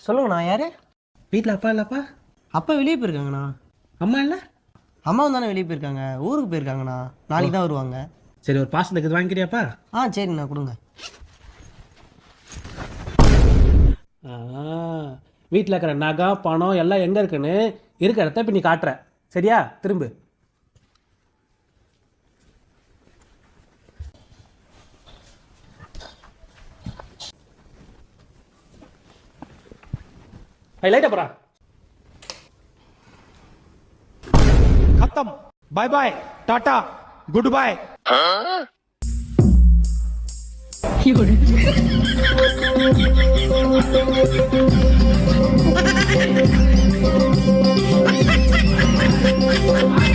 சொல்லுங்கண்ணா யாரு? வீட்டில் அப்பா இல்லைப்பா? அப்பா வெளியே போயிருக்காங்கண்ணா. அம்மா இல்லை? அம்மாவும் தானே வெளியே போயிருக்காங்க, ஊருக்கு போயிருக்காங்கண்ணா. நாளைக்கு தான் வருவாங்க. சரி, ஒரு பாசத்துக்கு இருக்குது வாங்கிக்கிறியாப்பா? சரிண்ணா கொடுங்க. வீட்டில் இருக்கிற நகை பணம் எல்லாம் எங்கே இருக்குன்னு இருக்கிற இடத்த இப்போ நீ காட்டுற. சரியா? திரும்ப லைட்டா போறா. खत्म। Bye bye, tata, goodbye. Ha ha ha!